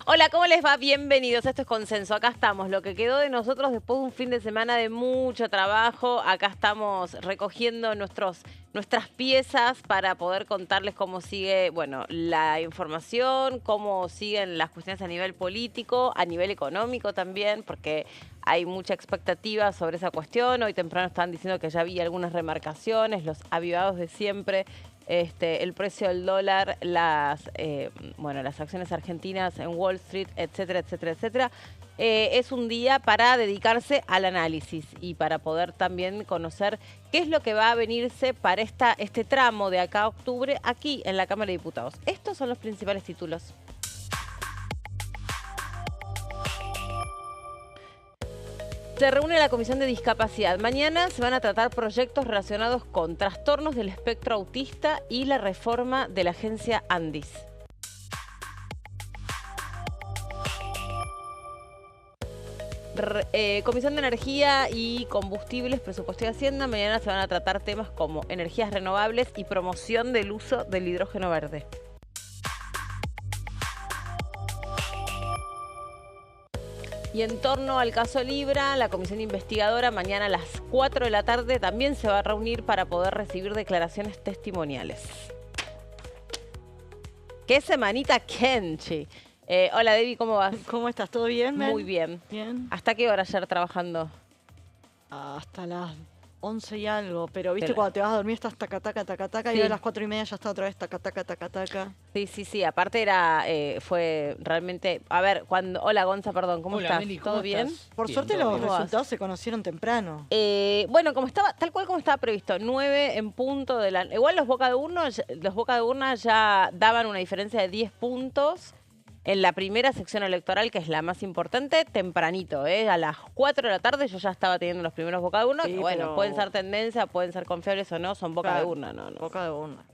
Hola, ¿cómo les va? Bienvenidos. Esto es Consenso. Acá estamos. Lo que quedó de nosotros después de un fin de semana de mucho trabajo. Acá estamos recogiendo nuestras piezas para poder contarles cómo sigue, bueno, la información, cómo siguen las cuestiones a nivel político, a nivel económico también, porque hay mucha expectativa sobre esa cuestión. Hoy temprano estaban diciendo que ya había algunas remarcaciones, los avivados de siempre. El precio del dólar, las acciones argentinas en Wall Street, etcétera, etcétera, etcétera. Es un día para dedicarse al análisis y para poder también conocer qué es lo que va a venirse para este tramo de acá a octubre aquí en la Cámara de Diputados. Estos son los principales títulos. Se reúne la Comisión de Discapacidad. Mañana se van a tratar proyectos relacionados con trastornos del espectro autista y la reforma de la agencia Andis. Comisión de Energía y Combustibles, Presupuesto y Hacienda. Mañana se van a tratar temas como energías renovables y promoción del uso del hidrógeno verde. Y en torno al caso Libra, la comisión investigadora mañana a las 4 de la tarde también se va a reunir para poder recibir declaraciones testimoniales. ¡Qué semanita Kenchi! Hola Debbie, ¿cómo vas? ¿Cómo estás? ¿Todo bien, Mel? Muy bien. Bien. ¿Hasta qué hora ayer trabajando? Hasta las 11 y algo, pero viste cuando te vas a dormir estás taca, taca, taca, taca, sí. Y a las 4:30 ya está otra vez taca, taca, taca, taca. Sí. Aparte fue realmente... A ver, hola Gonza, perdón, ¿cómo estás? Meli, ¿Todo bien? Por bien, suerte todo los bien. resultados se conocieron temprano. Bueno, tal cual como estaba previsto, 9 en punto de la... Igual los boca de urna ya daban una diferencia de 10 puntos. En la primera sección electoral, que es la más importante, tempranito, a las 4 de la tarde yo ya estaba teniendo los primeros boca de urna, Sí, que bueno, pero... pueden ser tendencia, pueden ser confiables o no, son boca de urna, no. Boca de urna.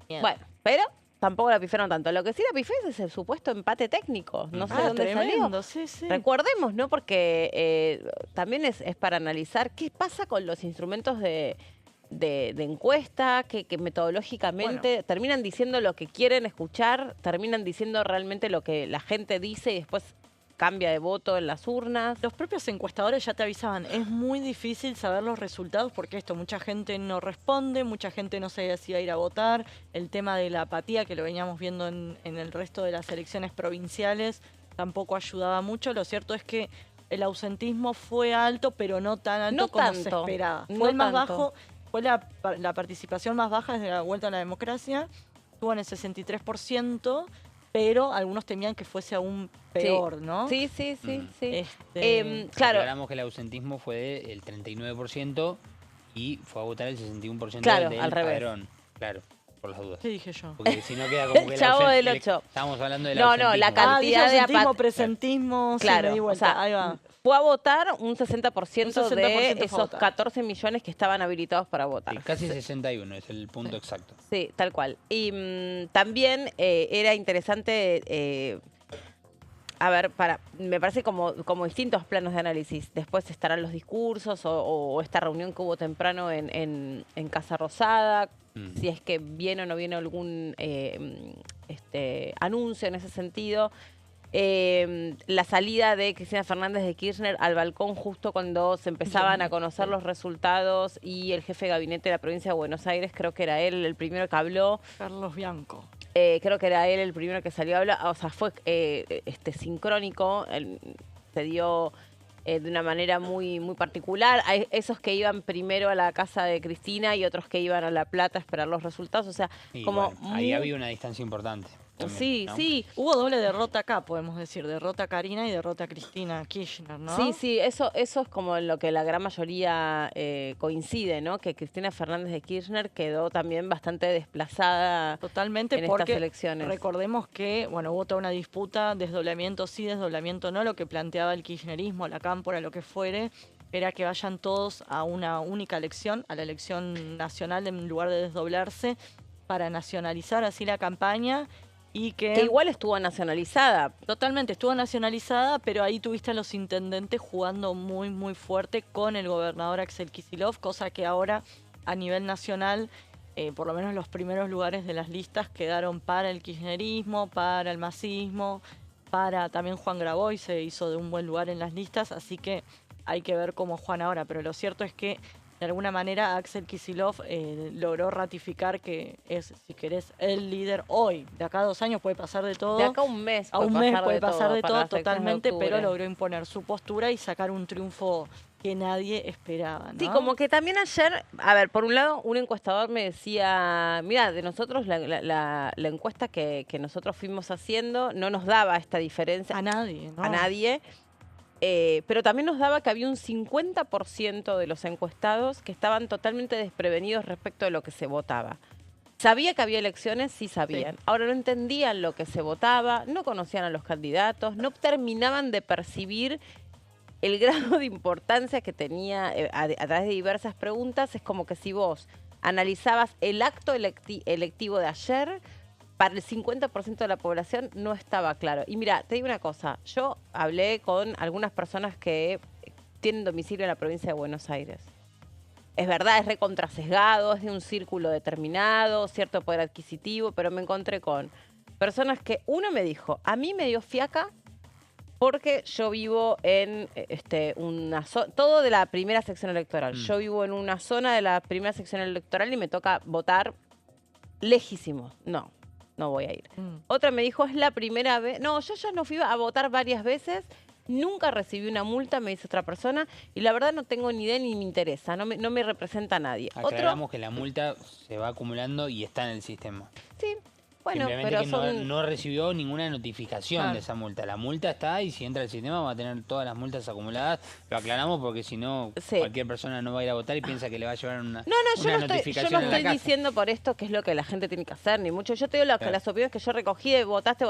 Bien. Bueno, pero tampoco la pifiaron tanto. Lo que sí la pifié es el supuesto empate técnico, no sé de dónde tremendo, salió. Sí. Recordemos, ¿no? Porque también es para analizar qué pasa con los instrumentos de encuesta, que metodológicamente terminan diciendo lo que quieren escuchar, terminan diciendo realmente lo que la gente dice y después cambia de voto en las urnas. Los propios encuestadores ya te avisaban, es muy difícil saber los resultados porque mucha gente no responde, mucha gente no sabía si iba a ir a votar, el tema de la apatía que lo veníamos viendo en el resto de las elecciones provinciales tampoco ayudaba mucho. Lo cierto es que el ausentismo fue alto, pero no tan alto como se esperaba. Fue el más bajo. Fue la participación más baja desde la vuelta a la democracia, estuvo en el 63%, pero algunos temían que fuese aún peor, ¿no? Sí. Claro. Aclaramos que el ausentismo fue del 39% y fue a votar el 61% del al revés. padrón. Claro, por las dudas. ¿Qué dije yo? Porque si no queda como que Chavo del 8. Estamos hablando del ausentismo. No, la cantidad de ausentismo, presentismo, claro, sí, me di vuelta. O sea, ahí va. Fue a votar un 60%, de esos 14 14 millones que estaban habilitados para votar. Sí, casi 61 es el punto exacto. Sí, tal cual. Y también era interesante, me parece como distintos planos de análisis. Después estarán los discursos o esta reunión que hubo temprano en Casa Rosada, si es que viene o no viene algún anuncio en ese sentido. La salida de Cristina Fernández de Kirchner al balcón justo cuando se empezaban a conocer los resultados y el jefe de gabinete de la provincia de Buenos Aires, creo que era él el primero que habló. Carlos Bianco. Creo que era él el primero que salió a hablar, o sea, fue sincrónico, se dio de una manera muy, muy particular. Hay esos que iban primero a la casa de Cristina y otros que iban a La Plata a esperar los resultados, o sea, y como... Bueno, ahí había una distancia importante. También, ¿no? Sí. Hubo doble derrota acá, podemos decir. Derrota a Karina y derrota a Cristina Kirchner, ¿no? Sí, eso es como en lo que la gran mayoría coincide, ¿no? Que Cristina Fernández de Kirchner quedó también bastante desplazada totalmente en porque estas elecciones. Recordemos que, hubo toda una disputa, desdoblamiento sí, desdoblamiento no. Lo que planteaba el kirchnerismo, la cámpora, lo que fuere, era que vayan todos a una única elección, a la elección nacional en lugar de desdoblarse, para nacionalizar así la campaña. Y que igual estuvo nacionalizada. Totalmente, estuvo nacionalizada, pero ahí tuviste a los intendentes jugando muy, muy fuerte con el gobernador Axel Kicillof, cosa que ahora a nivel nacional, por lo menos los primeros lugares de las listas quedaron para el kirchnerismo, para el masismo, también Juan Graboy se hizo de un buen lugar en las listas, así que hay que ver cómo Juan ahora, pero lo cierto es que de alguna manera Axel Kicillof logró ratificar que es, si querés, el líder hoy. De acá a 2 años puede pasar de todo. De acá a un mes a un mes puede pasar de para todo las elecciones de totalmente, pero octubre. logró imponer su postura y sacar un triunfo que nadie esperaba, ¿no? Sí, como que también ayer, a ver, por un lado, un encuestador me decía, mira, de nosotros la encuesta que nosotros fuimos haciendo no nos daba esta diferencia A nadie, ¿no? a nadie, pero también nos daba que había un 50% de los encuestados que estaban totalmente desprevenidos respecto de lo que se votaba. Sabía que había elecciones, sí sabían. Sí. Ahora no entendían lo que se votaba, no conocían a los candidatos, no terminaban de percibir el grado de importancia que tenía a través de diversas preguntas. Es como que si vos analizabas el acto electivo de ayer, para el 50% de la población no estaba claro. Y mira, te digo una cosa, yo hablé con algunas personas que tienen domicilio en la provincia de Buenos Aires. Es verdad, es recontrasesgado, es de un círculo determinado, cierto poder adquisitivo, pero me encontré con personas que uno me dijo, a mí me dio fiaca porque yo vivo en una zona, todo de la primera sección electoral. Yo vivo en una zona de la primera sección electoral y me toca votar lejísimo. No voy a ir. Otra me dijo, es la primera vez. No, yo ya no fui a votar varias veces. Nunca recibí una multa, me dice otra persona. Y la verdad no tengo ni idea ni me interesa. No me representa a nadie. Aclaramos que la multa se va acumulando y está en el sistema. Sí. Bueno, simplemente pero que no recibió ninguna notificación de esa multa. La multa está y si entra al sistema va a tener todas las multas acumuladas. Lo aclaramos porque si no, cualquier persona no va a ir a votar y piensa que le va a llevar una notificación. Yo no estoy diciendo por esto que es lo que la gente tiene que hacer, ni mucho. Yo te digo las opiniones que yo recogí de votaste.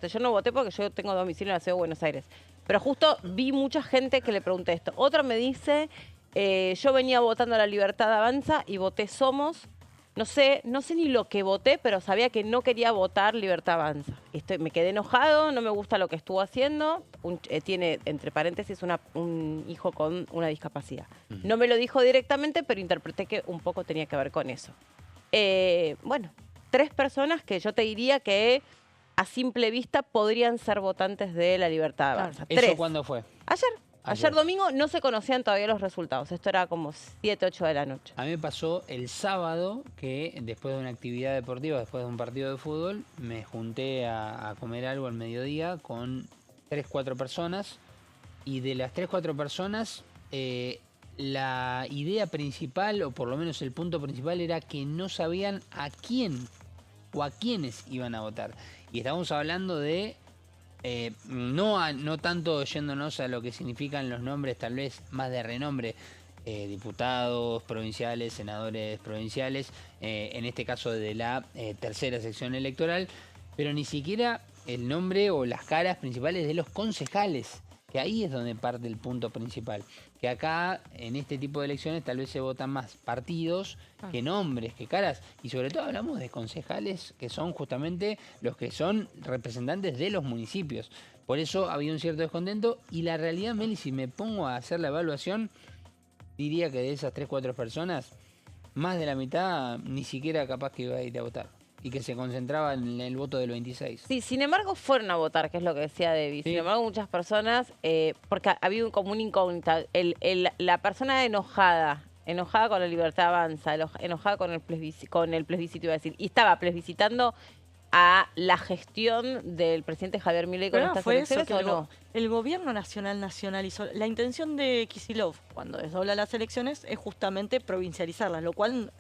Yo no voté porque yo tengo domicilio en la ciudad de Buenos Aires. Pero justo vi mucha gente que le pregunté esto. Otra me dice, yo venía votando a La Libertad Avanza y voté Somos. No sé ni lo que voté, pero sabía que no quería votar Libertad Avanza. Me quedé enojado, no me gusta lo que estuvo haciendo. Tiene, entre paréntesis, un hijo con una discapacidad. No me lo dijo directamente, pero interpreté que un poco tenía que ver con eso. Bueno, 3 personas que yo te diría que a simple vista podrían ser votantes de la Libertad Avanza. ¿Eso cuándo fue? Ayer domingo no se conocían todavía los resultados. Esto era como 7, 8 de la noche. A mí me pasó el sábado que después de una actividad deportiva, después de un partido de fútbol, me junté a comer algo al mediodía con 3, 4 personas. Y de las 3, 4 personas, la idea principal, o por lo menos el punto principal, era que no sabían a quién o a quiénes iban a votar. Y estamos hablando de... no tanto yéndonos a lo que significan los nombres tal vez más de renombre, diputados provinciales, senadores provinciales, en este caso de la tercera sección electoral, pero ni siquiera el nombre o las caras principales de los concejales, que ahí es donde parte el punto principal, que acá en este tipo de elecciones tal vez se votan más partidos que nombres, que caras, y sobre todo hablamos de concejales que son justamente los que son representantes de los municipios. Por eso había un cierto descontento y la realidad, Meli, si me pongo a hacer la evaluación, diría que de esas 3, 4 personas, más de la mitad ni siquiera capaz que iba a ir a votar. Y que se concentraba en el voto del 26. Sí, sin embargo fueron a votar, que es lo que decía Debbie. Sí. Sin embargo, muchas personas, porque había como una incógnita. La persona enojada con la Libertad Avanza, enojada con el plebiscito, iba a decir, y estaba plebiscitando a la gestión del presidente Javier Milei con estas elecciones, ¿o no? El gobierno nacional nacionalizó. La intención de Kicillof, cuando desdobla las elecciones, es justamente provincializarlas, lo cual...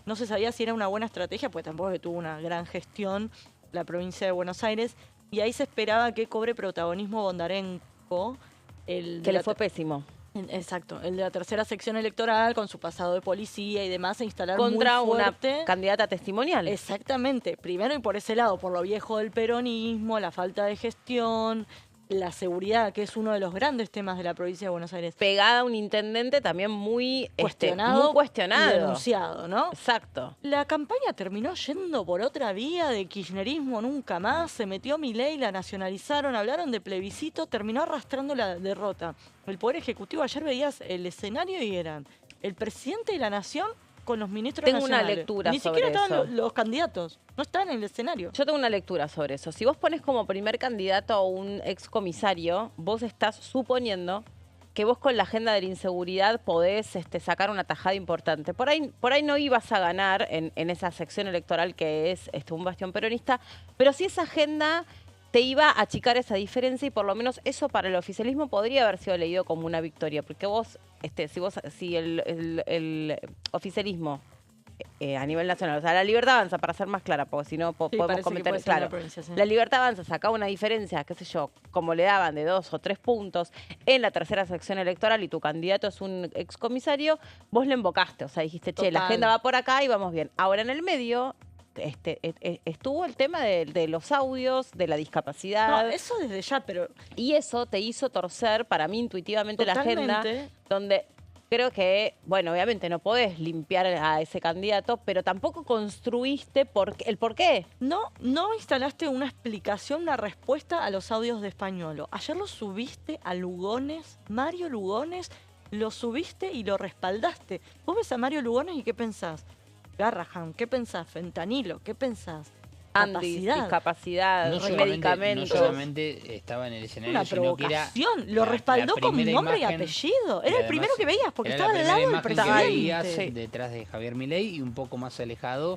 No se sabía si era una buena estrategia, pues tampoco tuvo una gran gestión la provincia de Buenos Aires. Y ahí se esperaba que cobre protagonismo Bondarenko. Que le fue pésimo. Exacto, el de la tercera sección electoral, con su pasado de policía y demás, se instalaron contra muy fuerte. Una candidata testimonial. Exactamente. Primero y por ese lado, por lo viejo del peronismo, la falta de gestión... La seguridad, que es uno de los grandes temas de la provincia de Buenos Aires. Pegada a un intendente también muy cuestionado, y denunciado, ¿no? Exacto. La campaña terminó yendo por otra vía de kirchnerismo nunca más. Se metió Milei, la nacionalizaron, hablaron de plebiscito, terminó arrastrando la derrota. El Poder Ejecutivo, ayer veías el escenario y eran el presidente de la Nación con los ministros Tengo una nacionales. lectura Ni sobre siquiera estaban eso. los candidatos, no estaban en el escenario. Yo tengo una lectura sobre eso. Si vos pones como primer candidato a un excomisario, vos estás suponiendo que vos con la agenda de la inseguridad podés sacar una tajada importante. Por ahí no ibas a ganar en esa sección electoral que es un bastión peronista, pero sí esa agenda te iba a achicar esa diferencia y por lo menos eso para el oficialismo podría haber sido leído como una victoria, porque vos, si el oficialismo a nivel nacional, o sea, la Libertad Avanza, para ser más clara, porque si no podemos cometer, claro, la Libertad Avanza sacaba una diferencia, qué sé yo, como le daban de 2 o 3 puntos en la tercera sección electoral y tu candidato es un excomisario, vos le invocaste, o sea, dijiste, che, la agenda va por acá y vamos bien. Ahora en el medio estuvo el tema de los audios, de la discapacidad. No, eso desde ya, pero... Y eso te hizo torcer, para mí, intuitivamente Totalmente. la agenda, donde creo que, bueno, obviamente no podés limpiar a ese candidato, pero tampoco construiste el por qué. No instalaste una explicación, una respuesta a los audios de Españolo. Ayer lo subiste a Lugones, Mario Lugones, lo subiste y lo respaldaste. Vos ves a Mario Lugones y ¿qué pensás? Garrahan, ¿qué pensás? Fentanilo, ¿qué pensás? Andy, discapacidad, medicamentos. No solamente estaba en el escenario, Una sino que era... provocación, lo respaldó con nombre y apellido. Era el primero que veías, porque estaba al lado del presidente. Detrás de Javier Milei y un poco más alejada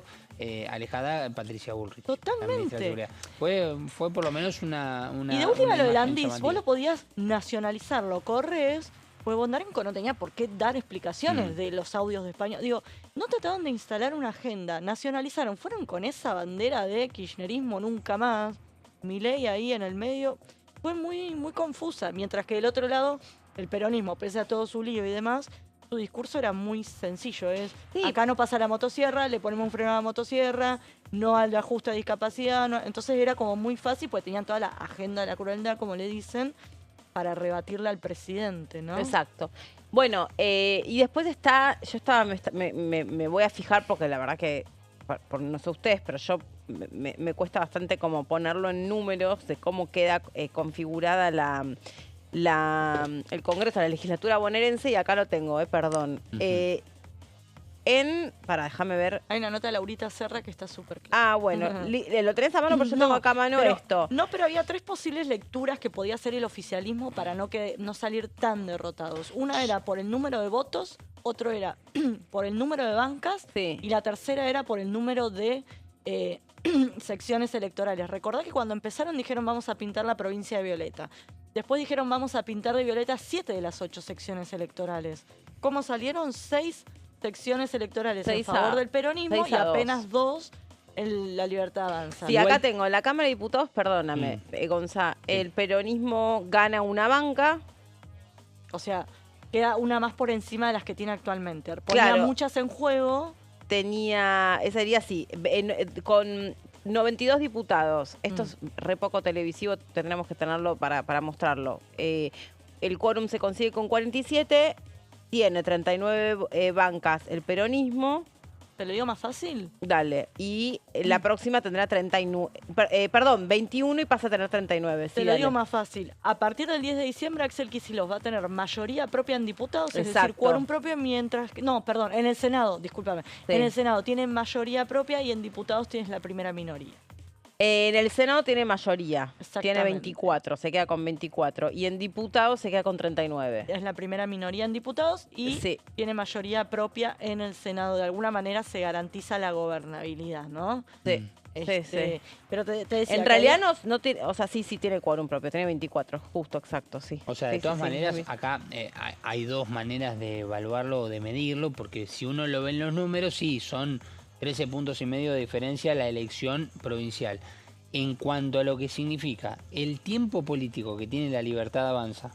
Patricia Bullrich. Totalmente. Fue por lo menos una y de última lo del imagen Andis, llamativa. vos lo podías nacionalizar, lo corres, pues Bondarenko no tenía por qué dar explicaciones de los audios de España. Digo, no trataron de instalar una agenda, nacionalizaron, fueron con esa bandera de kirchnerismo nunca más, Milei ahí en el medio, fue muy, muy confusa, mientras que del otro lado, el peronismo, pese a todo su lío y demás, su discurso era muy sencillo, acá no pasa la motosierra, le ponemos un freno a la motosierra, no al ajuste de discapacidad, entonces era como muy fácil, porque tenían toda la agenda de la crueldad, como le dicen, para rebatirle al presidente, ¿no? Exacto. Bueno, y después me voy a fijar porque la verdad que, no sé ustedes, pero yo me cuesta bastante como ponerlo en números de cómo queda configurada el Congreso, la legislatura bonaerense, y acá lo tengo, perdón. Déjame ver. Hay una nota de Laurita Serra que está súper clara. Ah, bueno, lo tenés a mano, pero yo tengo acá a mano esto. No, pero había 3 posibles lecturas que podía hacer el oficialismo para no salir tan derrotados. Una era por el número de votos, otro era por el número de bancas y la tercera era por el número de secciones electorales. Recordá que cuando empezaron dijeron vamos a pintar la provincia de violeta. Después dijeron vamos a pintar de violeta 7 de las 8 secciones electorales. ¿Cómo salieron? 6 secciones electorales en favor del peronismo y apenas 2 en la Libertad Avanza. Sí, acá tengo la Cámara de Diputados, perdóname, Gonzá, el peronismo gana una banca. O sea, queda una más por encima de las que tiene actualmente. Ponía muchas en juego. Esa sería así, con 92 diputados. Esto es re poco televisivo, tendremos que tenerlo para mostrarlo. El quórum se consigue con 47. Tiene 39 bancas el peronismo. ¿Te lo digo más fácil? Dale. Y la próxima tendrá 21 y pasa a tener 39. Te lo digo más fácil. A partir del 10 de diciembre, Axel Kicillof va a tener mayoría propia en diputados, es decir, quórum propio, mientras que... No, perdón, en el Senado, discúlpame. En el Senado tienen mayoría propia y en diputados tienes la primera minoría. En el Senado tiene mayoría, tiene 24, se queda con 24. Y en diputados se queda con 39. Es la primera minoría en diputados y tiene mayoría propia en el Senado. De alguna manera se garantiza la gobernabilidad, ¿no? Sí. Sí. Pero te decía en realidad no tiene, o sea, sí tiene quórum propio, tiene 24, justo, exacto, sí. O sea, de todas maneras, acá hay 2 maneras de evaluarlo o de medirlo, porque si uno lo ve en los números, sí, son 13 puntos y medio de diferencia a la elección provincial. En cuanto a lo que significa el tiempo político que tiene la Libertad Avanza,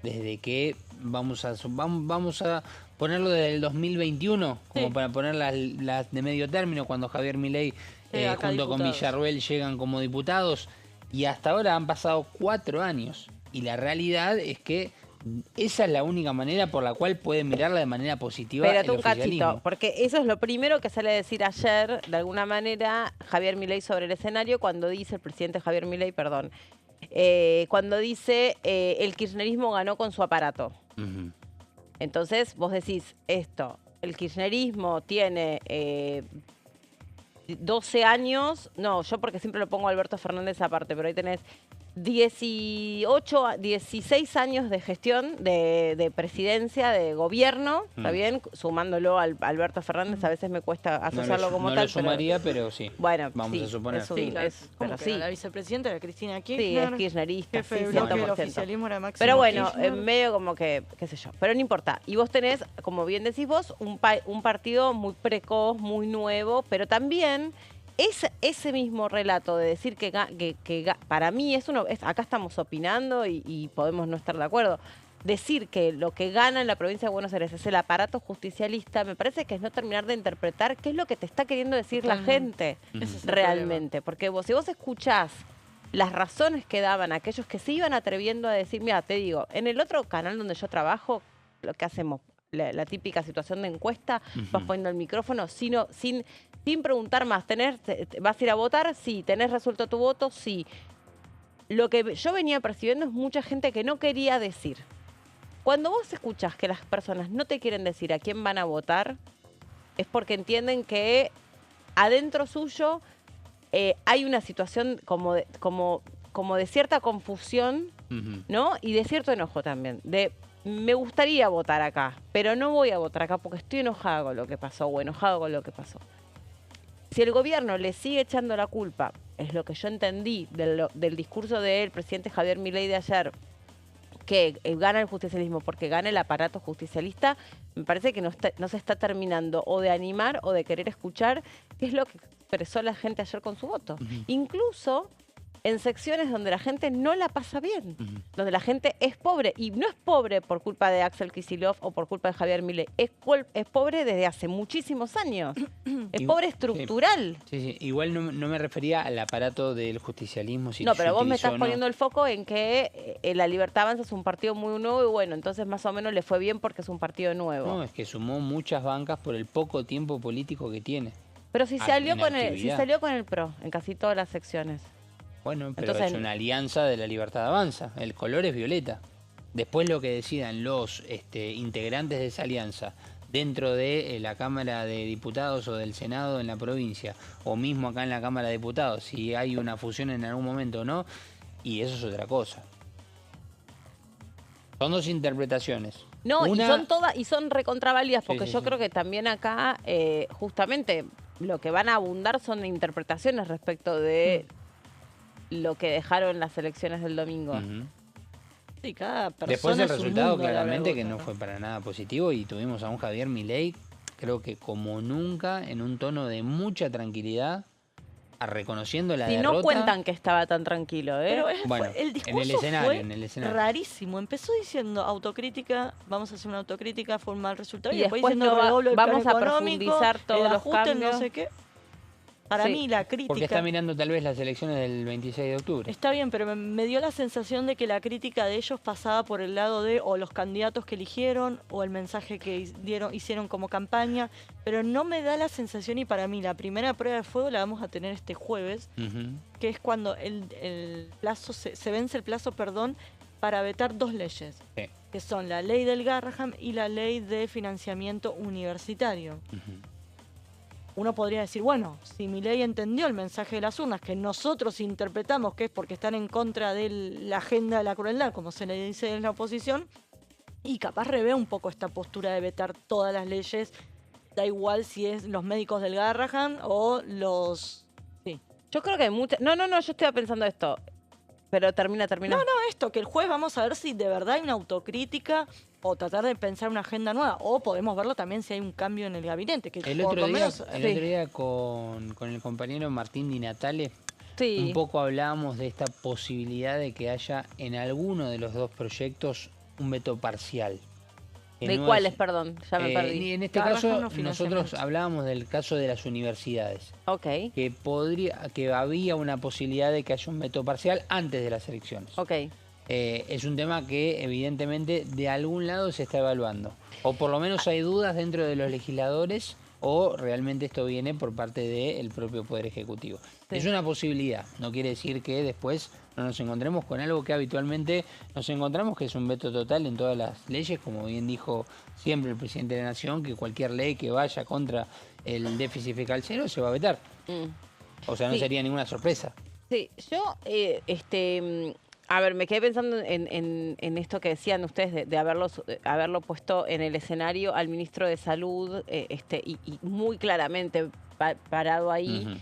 desde que vamos a ponerlo desde el 2021, como para poner las de medio término, cuando Javier Milei junto con Villarruel llegan como diputados, y hasta ahora han pasado 4 años. Y la realidad es que esa es la única manera por la cual pueden mirarla de manera positiva. Espérate un cachito, porque eso es lo primero que sale a decir ayer, de alguna manera, Javier Milei sobre el escenario, cuando dice el presidente Javier Milei, cuando dice el kirchnerismo ganó con su aparato. Entonces vos decís esto, el kirchnerismo tiene 12 años, no, yo porque siempre lo pongo a Alberto Fernández aparte, pero ahí tenés 16 años de gestión, de presidencia, de gobierno, ¿está bien? Sumándolo al Alberto Fernández, a veces me cuesta asociarlo como no tal. lo sumaría, pero sí. Bueno, vamos sí, a suponer. Sí, ¿Cómo que la vicepresidenta era Cristina Kirchner? Sí, es kirchnerista, Jefe sí, de bloque del 100%. oficialismo era Máximo Pero bueno, Kirchner. en medio como que, qué sé yo, pero no importa. Y vos tenés, como bien decís vos, un partido muy precoz, muy nuevo, pero también ese mismo relato de decir que para mí acá estamos opinando y podemos no estar de acuerdo. Decir que lo que gana en la provincia de Buenos Aires es el aparato justicialista, me parece que es no terminar de interpretar qué es lo que te está queriendo decir la gente Ese es el realmente. Porque si vos escuchás las razones que daban aquellos que se iban atreviendo a decir, mira, te digo, en el otro canal donde yo trabajo, lo que hacemos, la típica situación de encuesta, vas poniendo el micrófono sin preguntar más. ¿Vas a ir a votar? Sí. ¿Tenés resuelto tu voto? Sí. Lo que yo venía percibiendo es mucha gente que no quería decir. Cuando vos escuchás que las personas no te quieren decir a quién van a votar, es porque entienden que adentro suyo hay una situación como de cierta confusión, ¿no? Y de cierto enojo también. Me gustaría votar acá, pero no voy a votar acá porque estoy enojado con lo que pasó o enojado con lo que pasó. Si el gobierno le sigue echando la culpa, es lo que yo entendí del discurso del presidente Javier Milei de ayer, que gana el justicialismo porque gana el aparato justicialista, me parece que no se está terminando o de animar o de querer escuchar qué es lo que expresó la gente ayer con su voto. Incluso en secciones donde la gente no la pasa bien, donde la gente es pobre, y no es pobre por culpa de Axel Kicillof o por culpa de Javier Milei, es pobre desde hace muchísimos años, es pobre estructural. Sí. Igual no me refería al aparato del justicialismo. Si No, pero vos me utilizó, estás poniendo el foco en que La Libertad Avanza es un partido muy nuevo y bueno, entonces más o menos le fue bien porque es un partido nuevo. No, es que sumó muchas bancas por el poco tiempo político que tiene. Pero si salió con el PRO en casi todas las secciones. Bueno, pero entonces, es una alianza de La Libertad Avanza. El color es violeta. Después lo que decidan los integrantes de esa alianza dentro de la Cámara de Diputados o del Senado en la provincia, o mismo acá en la Cámara de Diputados, si hay una fusión en algún momento o no, y eso es otra cosa. Son dos interpretaciones. No, y son recontraválidas, porque yo creo que también acá, justamente, lo que van a abundar son interpretaciones respecto de lo que dejaron las elecciones del domingo. Sí, cada persona después el resultado mundo, claramente que no fue para nada positivo, y tuvimos a un Javier Milei, creo que como nunca, en un tono de mucha tranquilidad, reconociendo la derrota. No cuentan que estaba tan tranquilo, ¿eh? Pero bueno, el discurso en el escenario. Rarísimo. Empezó diciendo autocrítica, vamos a hacer una autocrítica, fue un mal resultado. Y después no vamos a profundizar todos los cambios. No sé qué. Para mí la crítica... Porque está mirando tal vez las elecciones del 26 de octubre. Está bien, pero me dio la sensación de que la crítica de ellos pasaba por el lado de o los candidatos que eligieron o el mensaje que hicieron como campaña, pero no me da la sensación, y para mí la primera prueba de fuego la vamos a tener este jueves, que es cuando el plazo se vence el plazo, para vetar dos leyes, que son la ley del Garrahan y la ley de financiamiento universitario. Uno podría decir, bueno, si Milei entendió el mensaje de las urnas, que nosotros interpretamos que es porque están en contra de la agenda de la crueldad, como se le dice en la oposición, y capaz revé un poco esta postura de vetar todas las leyes, da igual si es los médicos del Garrahan o los... Sí. Yo creo que hay muchas... No, yo estaba pensando esto, pero termina. No, esto, que el jueves vamos a ver si de verdad hay una autocrítica o tratar de pensar una agenda nueva, o podemos verlo también si hay un cambio en el gabinete. Que el otro día con el compañero Martín Di Natale, un poco hablábamos de esta posibilidad de que haya en alguno de los dos proyectos un veto parcial. ¿De cuáles, perdón? Ya me perdí. En este caso, nosotros hablábamos del caso de las universidades. Que había una posibilidad de que haya un veto parcial antes de las elecciones. Es un tema que evidentemente de algún lado se está evaluando. O por lo menos hay dudas dentro de los legisladores o realmente esto viene por parte del propio Poder Ejecutivo. Sí. Es una posibilidad, no quiere decir que después no nos encontremos con algo que habitualmente nos encontramos, que es un veto total en todas las leyes, como bien dijo siempre el presidente de la Nación, que cualquier ley que vaya contra el déficit fiscal cero se va a vetar. O sea, no Sí. sería ninguna sorpresa. Sí, yo, a ver, me quedé pensando en esto que decían ustedes de haberlo puesto en el escenario al ministro de Salud, y muy claramente parado ahí. Ujú.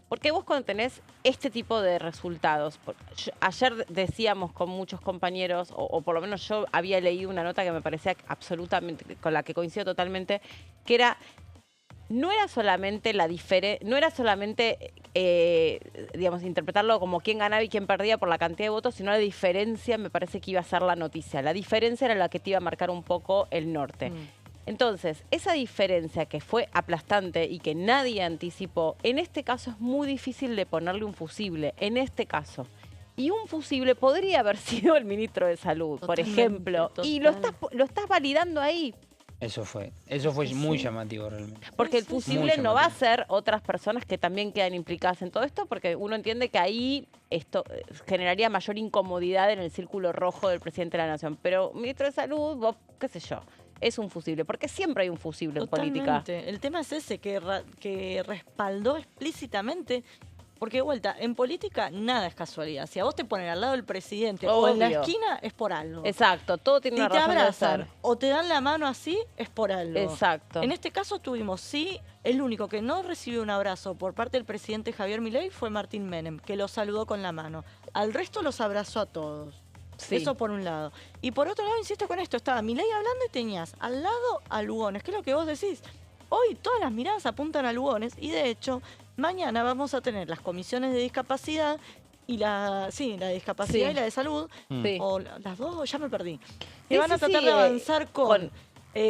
Porque vos cuando tenés este tipo de resultados, ayer decíamos con muchos compañeros, o por lo menos yo había leído una nota que me parecía absolutamente, con la que coincido totalmente, que era... No era solamente digamos, interpretarlo como quién ganaba y quién perdía por la cantidad de votos, sino la diferencia me parece que iba a ser la noticia. La diferencia era la que te iba a marcar un poco el norte. Entonces, esa diferencia que fue aplastante y que nadie anticipó, en este caso es muy difícil de ponerle un fusible, en este caso. Y un fusible podría haber sido el ministro de Salud, por Totalmente, ejemplo. Y lo estás validando ahí. Eso fue muy llamativo realmente. Porque el Muy fusible no va a llamativo. ser otras personas que también quedan implicadas en todo esto, porque uno entiende que ahí esto generaría mayor incomodidad en el círculo rojo del presidente de la Nación. Pero ministro de Salud, vos, qué sé yo, es un fusible, porque siempre hay un fusible en política. Totalmente. El tema es ese, que respaldó explícitamente. Porque de vuelta, en política nada es casualidad. Si a vos te ponen al lado del presidente o en la Obvio. esquina, es por algo. Exacto, todo tiene Si una te razón de abrazan ser. o te dan la mano así, es por algo. Exacto. En este caso tuvimos, sí, el único que no recibió un abrazo por parte del presidente Javier Milei fue Martín Menem, que lo saludó con la mano. Al resto los abrazó a todos. Sí. Eso por un lado. Y por otro lado, insisto con esto, estaba Milei hablando y tenías al lado a Lugones, que es lo que vos decís. Hoy todas las miradas apuntan a Lugones y de hecho mañana vamos a tener las comisiones de discapacidad y la de discapacidad Sí. y la de salud, Sí. o las dos, ya me perdí. Sí, Que van a sí, tratar sí, de avanzar con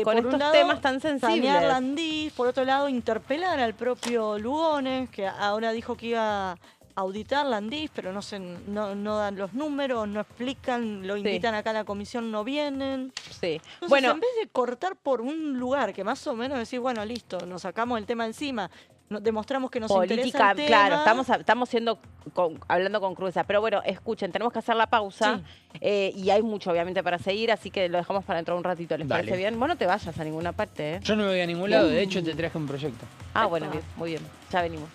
por estos un lado, temas tan sensibles. sanear Landís, por otro lado, interpelar al propio Lugones, que ahora dijo que iba a auditar Landís, pero no dan los números, no explican, lo invitan acá a la comisión, no vienen. Sí. Entonces, Bueno, en vez de cortar por un lugar que más o menos decir, bueno, listo, nos sacamos el tema encima, demostramos que nos interesa el tema. claro, estamos hablando con crudeza. Pero bueno, escuchen, tenemos que hacer la pausa y hay mucho obviamente para seguir, así que lo dejamos para dentro de un ratito. ¿Les Dale. parece bien? Vos no te vayas a ninguna parte, ¿eh? Yo no me voy a ningún lado, de hecho te traje un proyecto. Ah, bueno, bien, muy bien. Ya venimos.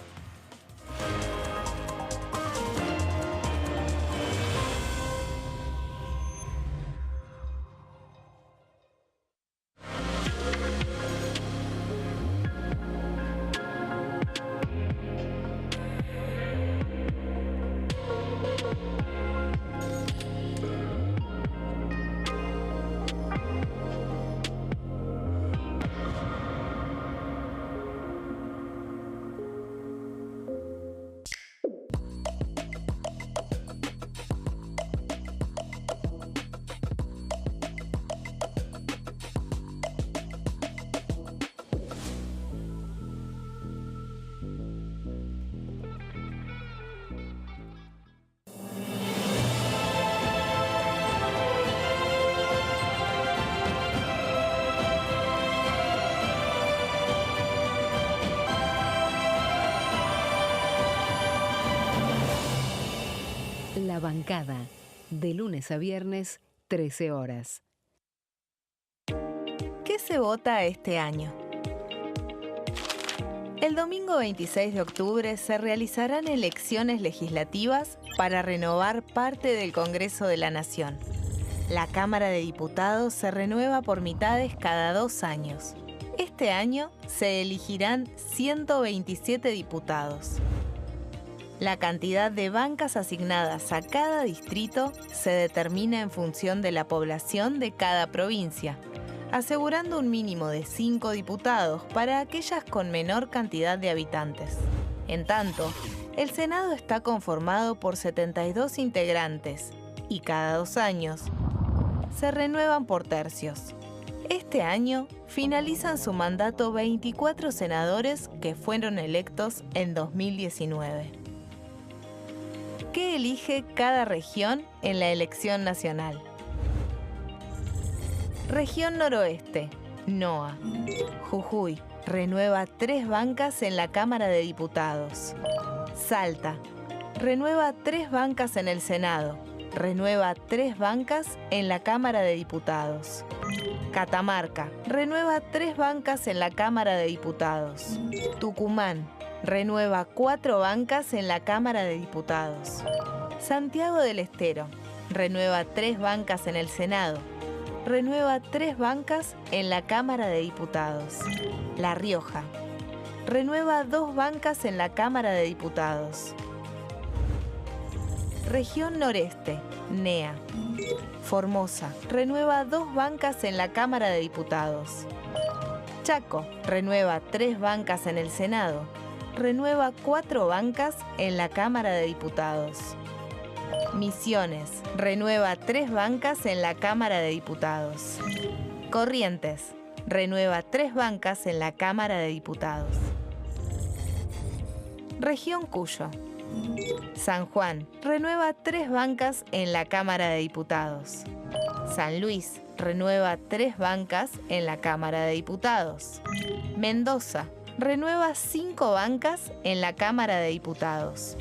La bancada, de lunes a viernes, 13 horas. ¿Qué se vota este año? El domingo 26 de octubre se realizarán elecciones legislativas para renovar parte del Congreso de la Nación. La Cámara de Diputados se renueva por mitades cada 2 años. Este año se elegirán 127 diputados. La cantidad de bancas asignadas a cada distrito se determina en función de la población de cada provincia, asegurando un mínimo de 5 diputados para aquellas con menor cantidad de habitantes. En tanto, el Senado está conformado por 72 integrantes y cada 2 años se renuevan por tercios. Este año finalizan su mandato 24 senadores que fueron electos en 2019. ¿Qué elige cada región en la elección nacional? Región Noroeste, NOA. Jujuy, renueva 3 bancas en la Cámara de Diputados. Salta, renueva 3 bancas en el Senado, renueva 3 bancas en la Cámara de Diputados. Catamarca, renueva 3 bancas en la Cámara de Diputados. Tucumán, renueva 4 bancas en la Cámara de Diputados. Santiago del Estero, renueva 3 bancas en el Senado, renueva 3 bancas en la Cámara de Diputados. La Rioja, renueva 2 bancas en la Cámara de Diputados. Región Noreste, NEA. Formosa, renueva 2 bancas en la Cámara de Diputados. Chaco, renueva 3 bancas en el Senado, renueva 4 bancas en la Cámara de Diputados. Misiones, renueva 3 bancas en la Cámara de Diputados. Corrientes, renueva 3 bancas en la Cámara de Diputados. Región Cuyo. San Juan, renueva 3 bancas en la Cámara de Diputados. San Luis, renueva 3 bancas en la Cámara de Diputados. Mendoza, renueva 5 bancas en la Cámara de Diputados.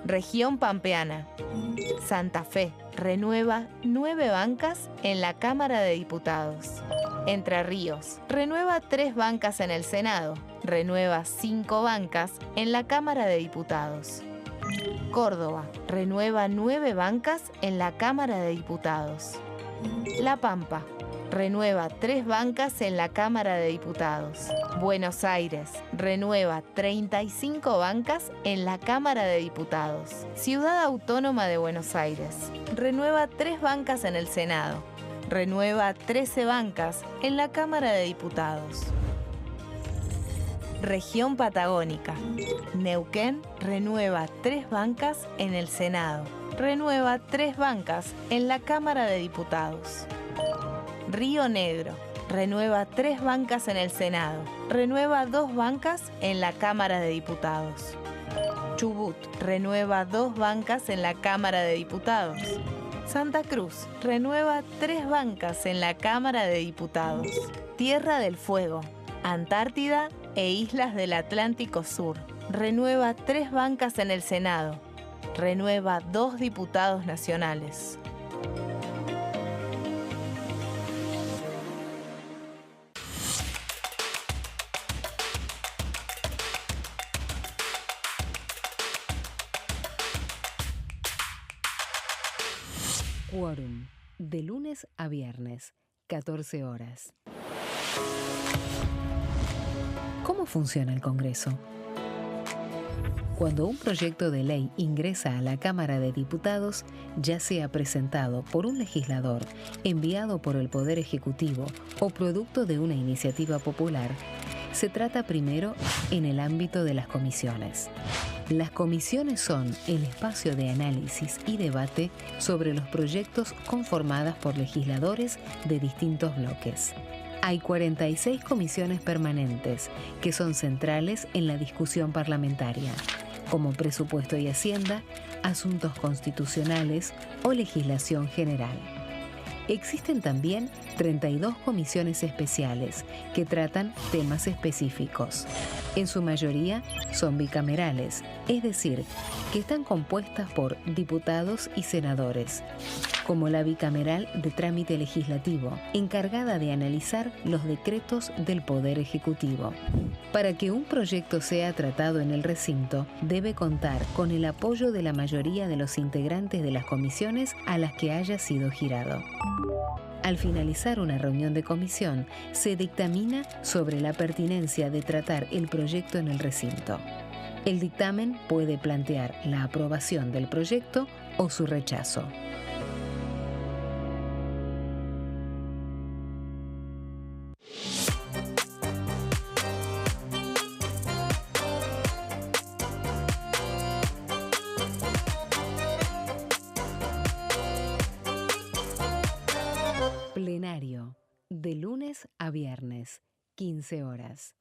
Región Pampeana. Santa Fe, renueva 9 bancas en la Cámara de Diputados. Entre Ríos, renueva 3 bancas en el Senado, renueva 5 bancas en la Cámara de Diputados. Córdoba, renueva 9 bancas en la Cámara de Diputados. La Pampa, renueva 3 bancas en la Cámara de Diputados. Buenos Aires, renueva 35 bancas en la Cámara de Diputados. Ciudad Autónoma de Buenos Aires, renueva 3 bancas en el Senado, renueva 13 bancas en la Cámara de Diputados. Región Patagónica. Neuquén renueva 3 bancas en el Senado, renueva 3 bancas en la Cámara de Diputados. Río Negro, renueva 3 bancas en el Senado, renueva 2 bancas en la Cámara de Diputados. Chubut, renueva 2 bancas en la Cámara de Diputados. Santa Cruz, renueva 3 bancas en la Cámara de Diputados. Tierra del Fuego, Antártida e Islas del Atlántico Sur, renueva 3 bancas en el Senado, renueva 2 diputados nacionales. Quórum, de lunes a viernes, 14 horas. ¿Cómo funciona el Congreso? Cuando un proyecto de ley ingresa a la Cámara de Diputados, ya sea presentado por un legislador, enviado por el Poder Ejecutivo o producto de una iniciativa popular, se trata primero en el ámbito de las comisiones. Las comisiones son el espacio de análisis y debate sobre los proyectos conformadas por legisladores de distintos bloques. Hay 46 comisiones permanentes que son centrales en la discusión parlamentaria, como Presupuesto y Hacienda, Asuntos Constitucionales o Legislación General. Existen también 32 comisiones especiales que tratan temas específicos. En su mayoría son bicamerales, es decir, que están compuestas por diputados y senadores, como la bicameral de trámite legislativo, encargada de analizar los decretos del Poder Ejecutivo. Para que un proyecto sea tratado en el recinto, debe contar con el apoyo de la mayoría de los integrantes de las comisiones a las que haya sido girado. Al finalizar una reunión de comisión, se dictamina sobre la pertinencia de tratar el proyecto en el recinto. El dictamen puede plantear la aprobación del proyecto o su rechazo. Plenario, de lunes a viernes, 15 horas.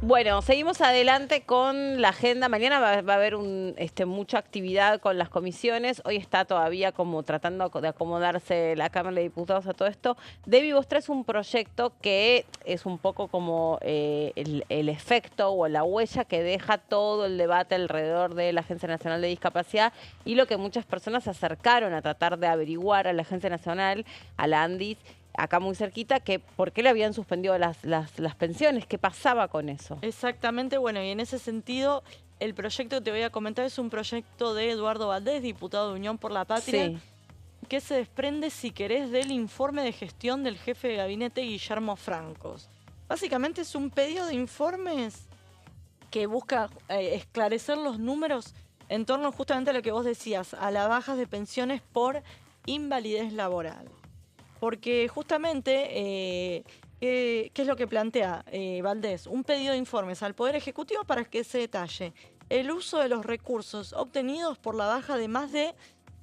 Bueno, seguimos adelante con la agenda. Mañana va a haber mucha actividad con las comisiones. Hoy está todavía como tratando de acomodarse la Cámara de Diputados a todo esto. Debbie, vos traes un proyecto que es un poco como el efecto o la huella que deja todo el debate alrededor de la Agencia Nacional de Discapacidad y lo que muchas personas se acercaron a tratar de averiguar a la Agencia Nacional, a la ANDIS, acá muy cerquita, que por qué le habían suspendido las pensiones, qué pasaba con eso. Exactamente, bueno, y en ese sentido, el proyecto que te voy a comentar es un proyecto de Eduardo Valdés, diputado de Unión por la Patria, Sí. que se desprende, si querés, del informe de gestión del jefe de gabinete Guillermo Francos. Básicamente es un pedido de informes que busca esclarecer los números en torno justamente a lo que vos decías, a las bajas de pensiones por invalidez laboral. Porque justamente, ¿qué es lo que plantea Valdés? Un pedido de informes al Poder Ejecutivo para que se detalle el uso de los recursos obtenidos por la baja de más de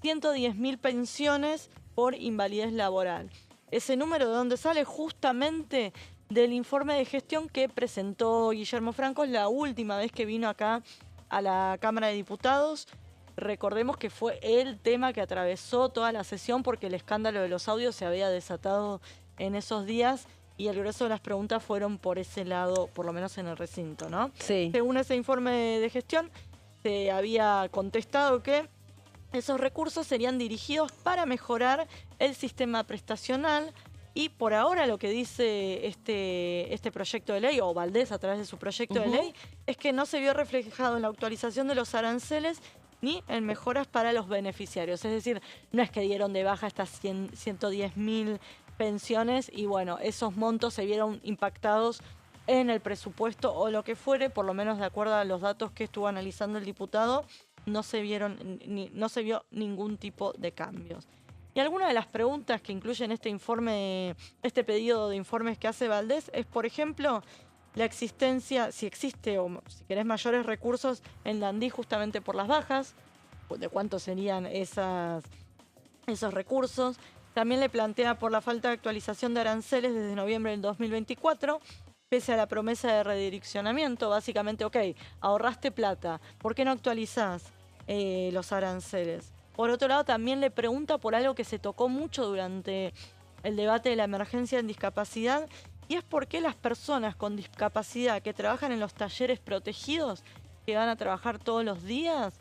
110.000 pensiones por invalidez laboral. Ese número, ¿de dónde sale? Justamente del informe de gestión que presentó Guillermo Francos la última vez que vino acá a la Cámara de Diputados. Recordemos que fue el tema que atravesó toda la sesión porque el escándalo de los audios se había desatado en esos días y el grueso de las preguntas fueron por ese lado, por lo menos en el recinto, ¿no? Sí. Según ese informe de gestión, se había contestado que esos recursos serían dirigidos para mejorar el sistema prestacional y por ahora lo que dice este proyecto de ley, o Valdés a través de su proyecto de ley, es que no se vio reflejado en la actualización de los aranceles ni en mejoras para los beneficiarios. Es decir, no es que dieron de baja estas 110.000 pensiones y bueno, esos montos se vieron impactados en el presupuesto o lo que fuere, por lo menos de acuerdo a los datos que estuvo analizando el diputado, no se vio ningún tipo de cambios. Y alguna de las preguntas que incluyen este informe, este pedido de informes que hace Valdés es, por ejemplo, la existencia, si existe o si querés mayores recursos en la ANDIS justamente por las bajas, de cuántos serían esos recursos. También le plantea por la falta de actualización de aranceles desde noviembre del 2024, pese a la promesa de redireccionamiento. Básicamente, ok, ahorraste plata, ¿por qué no actualizás los aranceles? Por otro lado, también le pregunta por algo que se tocó mucho durante el debate de la emergencia en discapacidad, y es por qué las personas con discapacidad que trabajan en los talleres protegidos, que van a trabajar todos los días,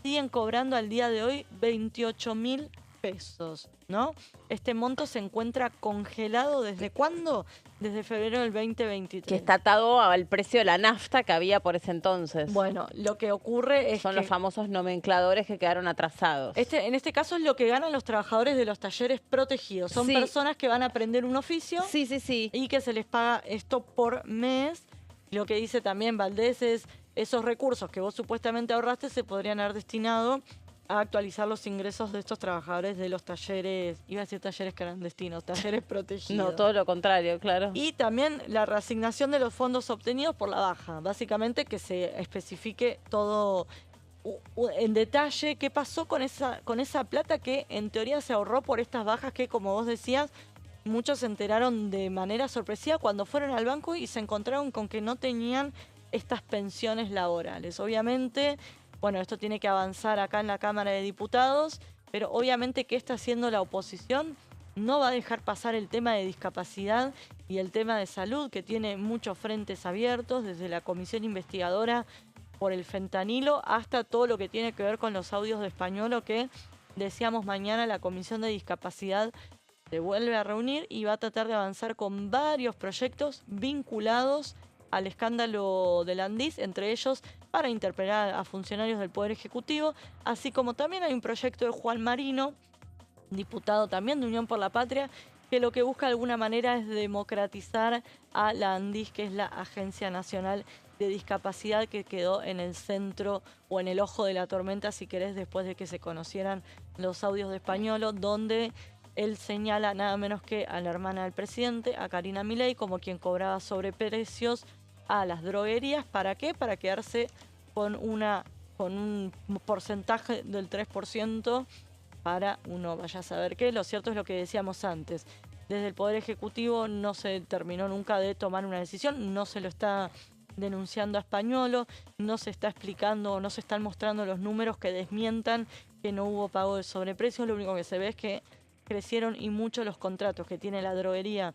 siguen cobrando al día de hoy 28.000 pesos, ¿no? Este monto se encuentra congelado ¿desde cuándo? Desde febrero del 2023. Que está atado al precio de la nafta que había por ese entonces. Bueno, lo que ocurre es Son que los famosos nomencladores que quedaron atrasados. en este caso es lo que ganan los trabajadores de los talleres protegidos. Son Sí. personas que van a aprender un oficio Sí, sí, sí. y que se les paga esto por mes. Lo que dice también Valdés es esos recursos que vos supuestamente ahorraste se podrían haber destinado a actualizar los ingresos de estos trabajadores de los talleres, iba a decir talleres clandestinos, talleres protegidos. No, todo lo contrario, claro. Y también la reasignación de los fondos obtenidos por la baja. Básicamente que se especifique todo en detalle qué pasó con esa plata que en teoría se ahorró por estas bajas que, como vos decías, muchos se enteraron de manera sorpresiva cuando fueron al banco y se encontraron con que no tenían estas pensiones laborales. Obviamente, bueno, esto tiene que avanzar acá en la Cámara de Diputados, pero obviamente que está haciendo la oposición no va a dejar pasar el tema de discapacidad y el tema de salud, que tiene muchos frentes abiertos, desde la comisión investigadora por el fentanilo hasta todo lo que tiene que ver con los audios de Españolo, que decíamos mañana la comisión de discapacidad se vuelve a reunir y va a tratar de avanzar con varios proyectos vinculados al escándalo del ANDIS, entre ellos para interpelar a funcionarios del Poder Ejecutivo, así como también hay un proyecto de Juan Marino, diputado también de Unión por la Patria, que lo que busca de alguna manera es democratizar a la ANDIS, que es la Agencia Nacional de Discapacidad, que quedó en el centro o en el ojo de la tormenta, si querés, después de que se conocieran los audios de Españolo, donde él señala nada menos que a la hermana del presidente, a Karina Milei, como quien cobraba sobreprecios a las droguerías. ¿Para qué? Para quedarse con un porcentaje del 3% para uno vaya a saber qué. Lo cierto es lo que decíamos antes. Desde el Poder Ejecutivo no se terminó nunca de tomar una decisión, no se lo está denunciando a Españolo, no se está explicando, no se están mostrando los números que desmientan que no hubo pago de sobreprecio. Lo único que se ve es que crecieron y mucho los contratos que tiene la droguería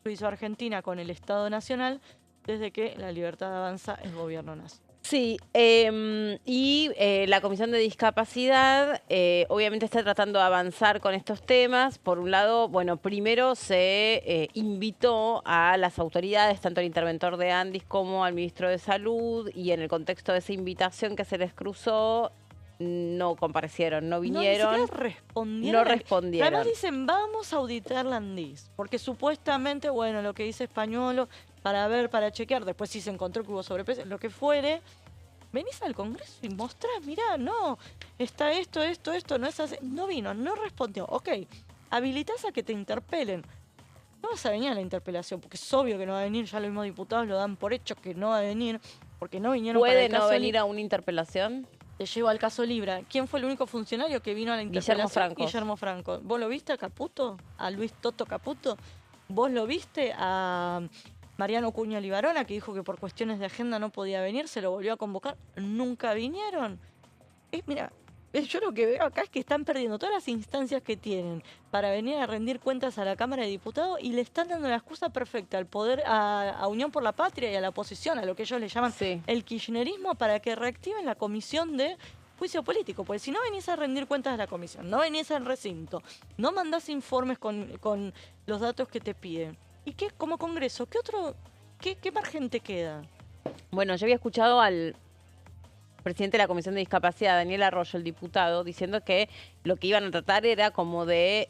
suizo-argentina con el Estado Nacional desde que La Libertad Avanza es gobierno nacional. Sí, la Comisión de Discapacidad obviamente está tratando de avanzar con estos temas. Por un lado, bueno, primero se invitó a las autoridades, tanto al interventor de Andis como al ministro de Salud, y en el contexto de esa invitación que se les cruzó, no comparecieron, no vinieron. No, ni siquiera respondieron. No respondieron. Además dicen, vamos a auditar la Andis, porque supuestamente, bueno, lo que dice Españolo, para ver, para chequear, después si se encontró que hubo sobreprecio, lo que fuere, venís al Congreso y mostrás, mirá, no, está esto, no es así. No vino, no respondió. Ok, habilitás a que te interpelen. No vas a venir a la interpelación, porque es obvio que no va a venir, ya los mismos diputados lo dan por hecho que no va a venir, porque no vinieron para ¿Puede el no caso venir a una interpelación? Te llevo al caso Libra. ¿Quién fue el único funcionario que vino a la interpelación? Franco. Guillermo Franco. ¿Vos lo viste a Caputo? ¿A Luis Toto Caputo? ¿Vos lo viste a Mariano Cuña Libarona, que dijo que por cuestiones de agenda no podía venir? Se lo volvió a convocar. Nunca vinieron. Mira, yo lo que veo acá es que están perdiendo todas las instancias que tienen para venir a rendir cuentas a la Cámara de Diputados y le están dando la excusa perfecta al poder, a Unión por la Patria y a la oposición, a lo que ellos le llaman el kirchnerismo, para que reactiven la comisión de juicio político. Porque si no venís a rendir cuentas a la comisión, no venís al recinto, no mandás informes con los datos que te piden, ¿y qué como Congreso? ¿Qué margen te queda? Bueno, yo había escuchado al presidente de la Comisión de Discapacidad, Daniel Arroyo, el diputado, diciendo que lo que iban a tratar era como de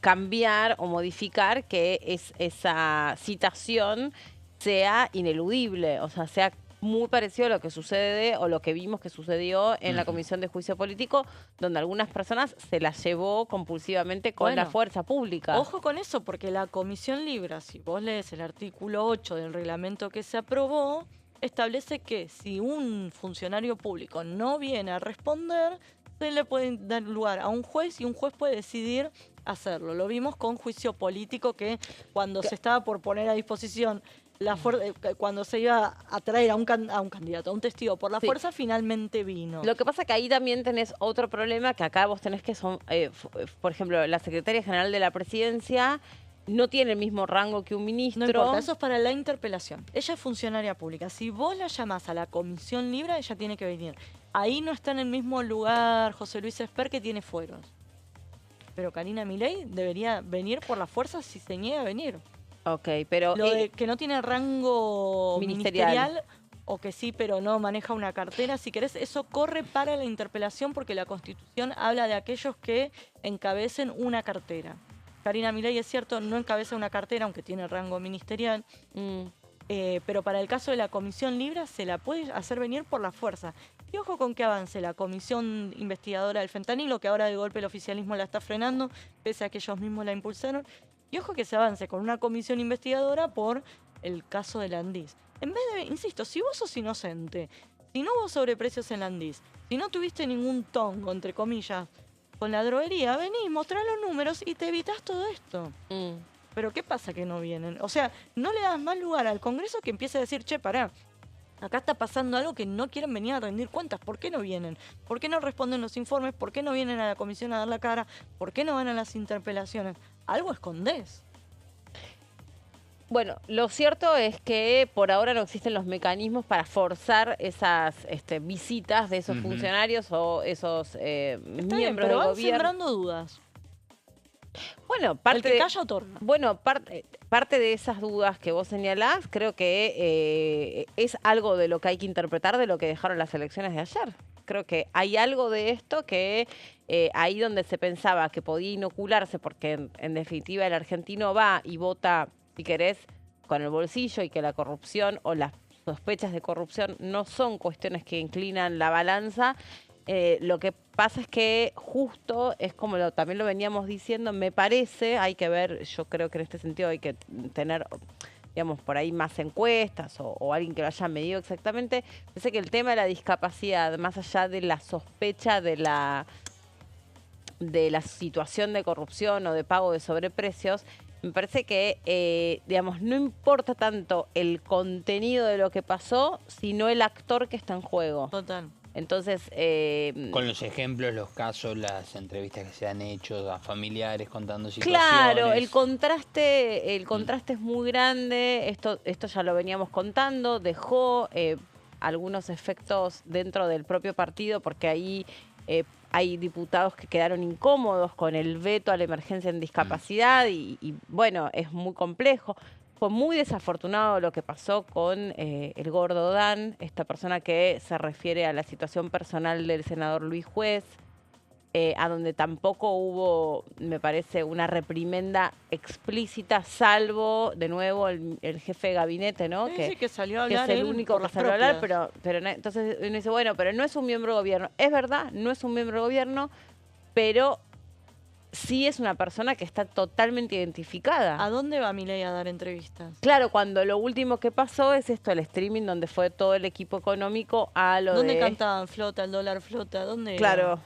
cambiar o modificar que esa citación sea ineludible, o sea, sea muy parecido a lo que sucede o lo que vimos que sucedió en la Comisión de Juicio Político, donde algunas personas se las llevó compulsivamente con la fuerza pública. Ojo con eso, porque la Comisión Libra, si vos lees el artículo 8 del reglamento que se aprobó, establece que si un funcionario público no viene a responder, se le puede dar lugar a un juez y un juez puede decidir hacerlo. Lo vimos con juicio político, que cuando se estaba por poner a disposición cuando se iba a traer a un candidato, a un testigo por la fuerza, finalmente vino. Lo que pasa que ahí también tenés otro problema, que acá vos tenés que son, por ejemplo, la Secretaria General de la Presidencia no tiene el mismo rango que un ministro. No importa, eso es para la interpelación. Ella es funcionaria pública. Si vos la llamás a la Comisión Libra, ella tiene que venir. Ahí no está en el mismo lugar José Luis Esper, que tiene fueros. Pero Karina Milei debería venir por la fuerza si se niega a venir. Ok, pero... Lo de que no tiene rango ministerial, o que sí, pero no maneja una cartera, si querés, eso corre para la interpelación, porque la Constitución habla de aquellos que encabecen una cartera. Karina Milei, es cierto, no encabeza una cartera, aunque tiene rango ministerial, pero para el caso de la Comisión Libra se la puede hacer venir por la fuerza. Y ojo con que avance la Comisión Investigadora del Fentanilo, que ahora de golpe el oficialismo la está frenando, pese a que ellos mismos la impulsaron. Y ojo que se avance con una comisión investigadora por el caso de la Andis. En vez de, insisto, si vos sos inocente, si no hubo sobreprecios en la Andis, si no tuviste ningún tongo, entre comillas, con la droguería, venís, mostrá los números y te evitas todo esto. Pero ¿qué pasa que no vienen? O sea, no le das más lugar al Congreso que empiece a decir, che, pará, acá está pasando algo que no quieren venir a rendir cuentas. ¿Por qué no vienen? ¿Por qué no responden los informes? ¿Por qué no vienen a la comisión a dar la cara? ¿Por qué no van a las interpelaciones? Algo escondés. Bueno, lo cierto es que por ahora no existen los mecanismos para forzar esas visitas de esos funcionarios o esos miembros del gobierno. Sembrando dudas. Bueno, el que calla otorga. Bueno, parte de esas dudas que vos señalás, creo que es algo de lo que hay que interpretar de lo que dejaron las elecciones de ayer. Creo que hay algo de esto que ahí donde se pensaba que podía inocularse, porque en definitiva el argentino va y vota, si querés, con el bolsillo, y que la corrupción o las sospechas de corrupción no son cuestiones que inclinan la balanza. Lo que pasa es que justo es como también lo veníamos diciendo, me parece, hay que ver, yo creo que en este sentido hay que tener, digamos, por ahí más encuestas o alguien que lo haya medido exactamente. Pensé que el tema de la discapacidad, más allá de la sospecha de la situación de corrupción o de pago de sobreprecios, Me parece que, digamos, no importa tanto el contenido de lo que pasó, sino el actor que está en juego. Total. Entonces, Con los ejemplos, los casos, las entrevistas que se han hecho a familiares contando situaciones. claro, el contraste es muy grande. Esto ya lo veníamos contando. Dejó algunos efectos dentro del propio partido, porque ahí hay diputados que quedaron incómodos con el veto a la emergencia en discapacidad y bueno, es muy complejo. Fue muy desafortunado lo que pasó con el gordo Dan, esta persona que se refiere a la situación personal del senador Luis Juez, a donde tampoco hubo, me parece, una reprimenda explícita, salvo, de nuevo, el jefe de gabinete, ¿no? Sí, que salió a que hablar es el él único por que las salió a hablar, propias. pero entonces uno dice, bueno, pero no es un miembro de gobierno. Es verdad, no es un miembro de gobierno, pero sí es una persona que está totalmente identificada. ¿A dónde va Milei a dar entrevistas? Claro, cuando lo último que pasó es esto, el streaming, donde fue todo el equipo económico a lo ¿Dónde de... cantaban flota, el dólar flota? ¿Dónde? Claro.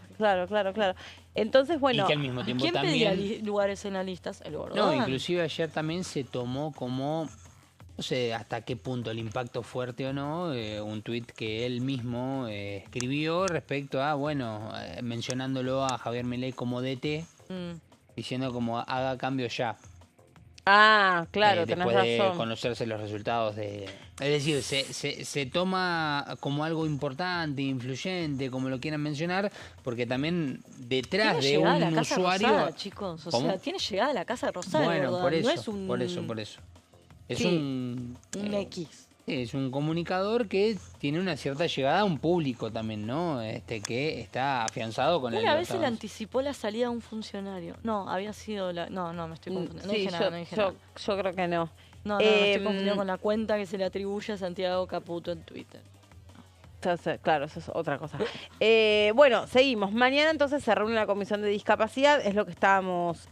Entonces, bueno... Y que al mismo tiempo ¿Quién pedía también... lugares en las listas? El gordo. No, inclusive ayer también se tomó como, no sé hasta qué punto el impacto fuerte o no, un tuit que él mismo escribió respecto a, bueno, mencionándolo a Javier Milei como DT, diciendo como haga cambio ya. Ah, claro, tenés después de razón. conocerse los resultados de... Es decir, se toma como algo importante, influyente, como lo quieran mencionar, porque también detrás Tiene de llegada a un la casa usuario... Rosada, chicos. O ¿Cómo? sea, tiene llegada a la casa Rosada. Bueno, ¿verdad? por eso, No es un, por eso. Es Sí, un X. es un comunicador que tiene una cierta llegada a un público también, ¿no? Que está afianzado con Una vez se le Libertad. anticipó la salida a un funcionario. No, había sido la... No, me estoy confundiendo. No sí, dije nada, no dije nada. yo creo que no. No, me estoy Em, confundiendo con la cuenta que se le atribuye a Santiago Caputo en Twitter. Entonces, claro, eso es otra cosa. Bueno, seguimos. Mañana entonces se reúne la Comisión de Discapacidad, es lo que estábamos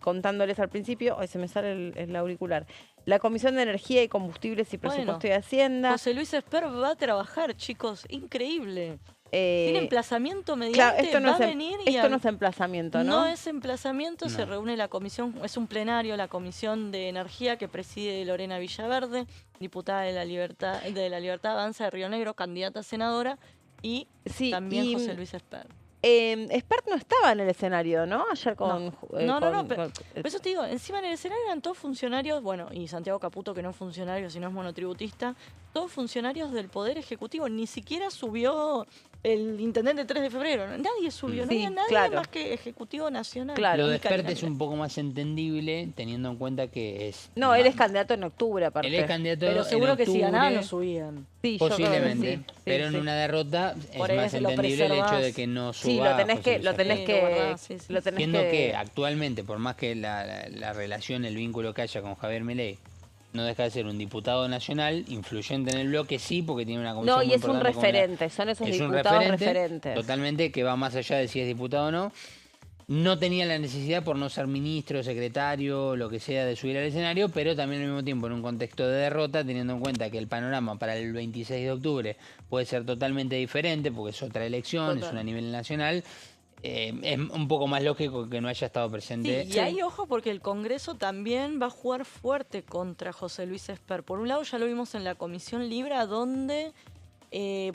contándoles al principio. Hoy se me sale el auricular. La Comisión de Energía y Combustibles y Presupuesto Bueno, y Hacienda. José Luis Esper va a trabajar, chicos. Increíble. Tiene emplazamiento mediante, Claro, esto no, va a es, venir y esto no es emplazamiento, ¿no? No es emplazamiento, se reúne la comisión, es un plenario, la Comisión de Energía que preside Lorena Villaverde, diputada de la Libertad Avanza de Río Negro, candidata a senadora, y Sí, también y, José Luis Esper. Espert no estaba en el escenario, ¿no? Ayer con... No, pero por eso te digo, encima en el escenario eran todos funcionarios, bueno, y Santiago Caputo, que no es funcionario, sino es monotributista, todos funcionarios del Poder Ejecutivo, ni siquiera subió el intendente 3 de febrero, nadie subió, Sí, no había nadie claro. más que Ejecutivo Nacional. Claro. Lo de Y Espert Karina es un poco más entendible teniendo en cuenta que es... No, él es candidato en octubre, aparte. Él es candidato Pero seguro en que si ganaban octubre, lo subían. Sí, yo creo que posiblemente, sí, pero sí. en una derrota Por es más eso lo entendible el hecho preservás. de que no suba Sí, lo tenés José que, Luis lo tenés Sí, que, lo guardás, sí. lo tenés Siendo que... que actualmente, por más que la relación, el vínculo que haya con Javier Milei no deja de ser un diputado nacional, influyente en el bloque, sí, porque tiene una comisión No, y muy es un importante con la- referente, son esos es un diputados referente, referentes. totalmente, que va más allá de si es diputado o no. No tenía la necesidad por no ser ministro, secretario, lo que sea, de subir al escenario, pero también al mismo tiempo en un contexto de derrota, teniendo en cuenta que el panorama para el 26 de octubre puede ser totalmente diferente, porque es otra elección, Total. es una a nivel nacional. Es un poco más lógico que no haya estado presente. Sí, y ahí ojo porque el Congreso también va a jugar fuerte contra José Luis Esper. Por un lado ya lo vimos en la Comisión Libra, donde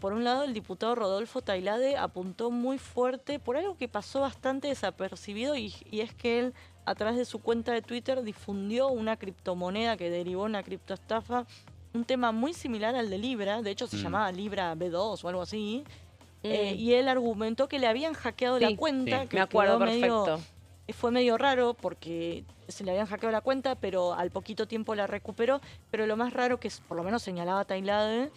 por un lado el diputado Rodolfo Tailade apuntó muy fuerte por algo que pasó bastante desapercibido y es que él a través de su cuenta de Twitter difundió una criptomoneda que derivó en una criptoestafa, un tema muy similar al de Libra, de hecho se llamaba Libra B2 o algo así. Y él argumentó que le habían hackeado la Sí, cuenta, sí. que Me acuerdo quedó medio- perfecto. fue medio raro porque se le habían hackeado la cuenta, pero al poquito tiempo la recuperó. Pero lo más raro que por lo menos señalaba Tailade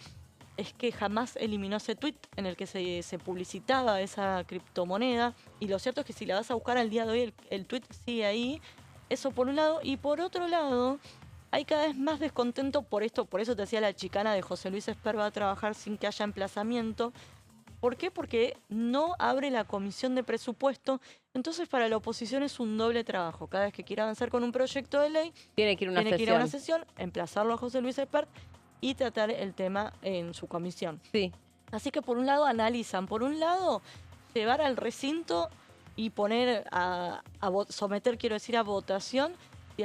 es que jamás eliminó ese tweet en el que se publicitaba esa criptomoneda. Y lo cierto es que si la vas a buscar al día de hoy, el tweet sigue ahí. Eso por un lado. Y por otro lado, hay cada vez más descontento por esto. Por eso te decía la chicana de José Luis Esper va a trabajar sin que haya emplazamiento. ¿Por qué? Porque no abre la comisión de presupuesto, entonces para la oposición es un doble trabajo. Cada vez que quiera avanzar con un proyecto de ley, Tiene que ir a una tiene que ir a sesión. una sesión, emplazarlo a José Luis Espert y tratar el tema en su comisión. Sí. Así que por un lado analizan, por un lado llevar al recinto y poner someter, quiero decir, a votación